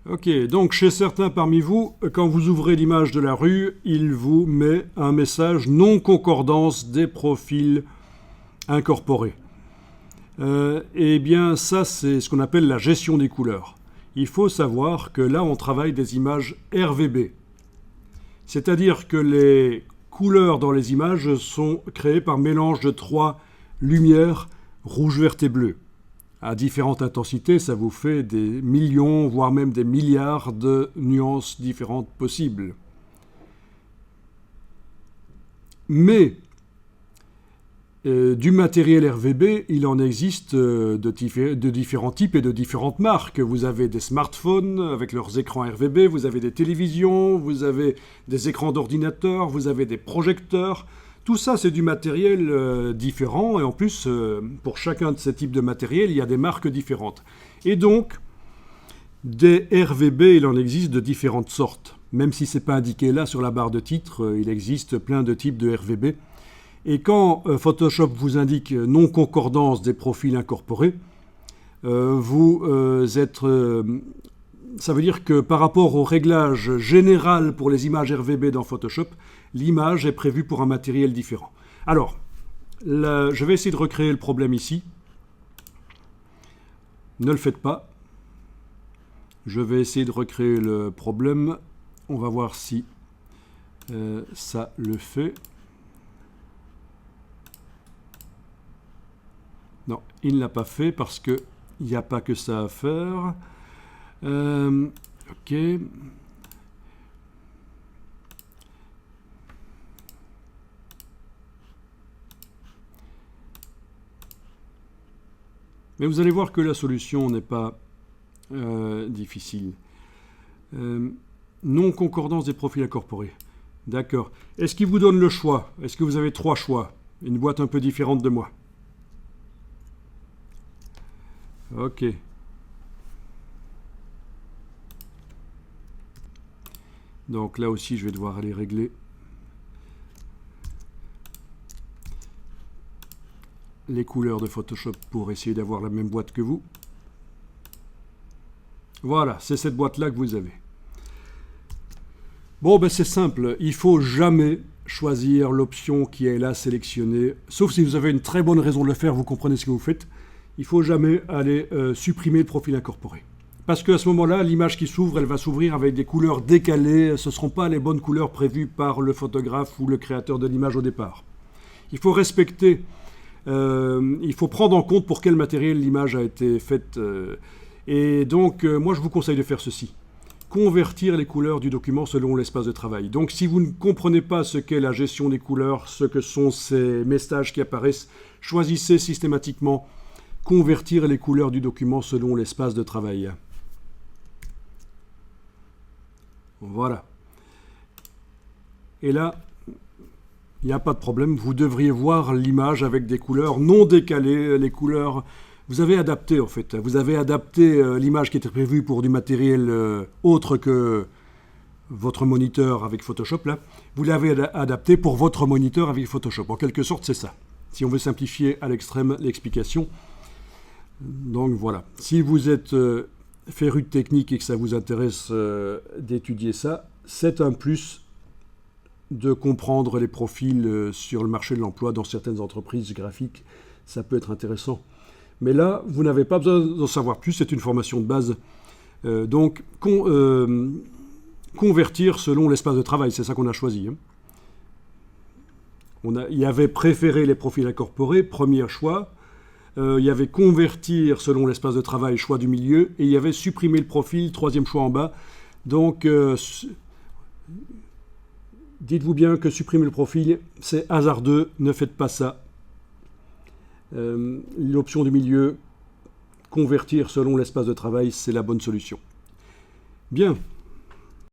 Ok, donc chez certains parmi vous, quand vous ouvrez l'image de la rue, il vous met un message non-concordance des profils incorporés. Eh bien, ça, c'est ce qu'on appelle la gestion des couleurs. Il faut savoir que là, on travaille des images RVB. C'est-à-dire que les couleurs dans les images sont créées par mélange de trois lumières, rouge, vert et bleu. À différentes intensités, ça vous fait des millions, voire même des milliards de nuances différentes possibles. Mais du matériel RVB, il en existe de différents types et de différentes marques. Vous avez des smartphones avec leurs écrans RVB, vous avez des télévisions, vous avez des écrans d'ordinateur, vous avez des projecteurs. Tout ça, c'est du matériel différent. Et en plus, pour chacun de ces types de matériel, il y a des marques différentes. Et donc, des RVB, il en existe de différentes sortes. Même si ce n'est pas indiqué là sur la barre de titre, il existe plein de types de RVB. Et quand Photoshop vous indique non-concordance des profils incorporés, ça veut dire que par rapport au réglage général pour les images RVB dans Photoshop, l'image est prévue pour un matériel différent. Alors, je vais essayer de recréer le problème ici. Ne le faites pas. Je vais essayer de recréer le problème. On va voir si ça le fait. Non, il ne l'a pas fait parce qu'il n'y a pas que ça à faire. Ok. Mais vous allez voir que la solution n'est pas difficile. Non-concordance des profils incorporés. D'accord. Est-ce qu'il vous donne le choix? Est-ce que vous avez trois choix? Une boîte un peu différente de moi. Ok. Donc là aussi, je vais devoir aller régler les couleurs de Photoshop pour essayer d'avoir la même boîte que vous. Voilà, c'est cette boîte-là que vous avez. Bon, ben c'est simple. Il ne faut jamais choisir l'option qui est là sélectionnée, sauf si vous avez une très bonne raison de le faire, vous comprenez ce que vous faites. Il ne faut jamais aller supprimer le profil incorporé. Parce qu'à ce moment-là, l'image qui s'ouvre, elle va s'ouvrir avec des couleurs décalées. Ce ne seront pas les bonnes couleurs prévues par le photographe ou le créateur de l'image au départ. Il faut respecter, il faut prendre en compte pour quel matériel l'image a été faite. Et donc, moi, je vous conseille de faire ceci. Convertir les couleurs du document selon l'espace de travail. Donc, si vous ne comprenez pas ce qu'est la gestion des couleurs, ce que sont ces messages qui apparaissent, choisissez systématiquement convertir les couleurs du document selon l'espace de travail. Voilà. Et là, il n'y a pas de problème. Vous devriez voir l'image avec des couleurs non décalées. Les couleurs, vous avez adapté en fait. Vous avez adapté l'image qui était prévue pour du matériel autre que votre moniteur avec Photoshop. Là, vous l'avez adapté pour votre moniteur avec Photoshop. En quelque sorte, c'est ça. Si on veut simplifier à l'extrême l'explication. Donc voilà, si vous êtes féru de technique et que ça vous intéresse d'étudier ça, c'est un plus de comprendre les profils sur le marché de l'emploi dans certaines entreprises graphiques. Ça peut être intéressant. Mais là, vous n'avez pas besoin d'en savoir plus, c'est une formation de base. Donc, convertir selon l'espace de travail, c'est ça qu'on a choisi. Il y avait préféré les profils incorporés, premier choix. Il y avait convertir selon l'espace de travail, choix du milieu, et il y avait supprimer le profil, troisième choix en bas. Donc, dites-vous bien que supprimer le profil, c'est hasardeux, ne faites pas ça. L'option du milieu, convertir selon l'espace de travail, c'est la bonne solution. Bien.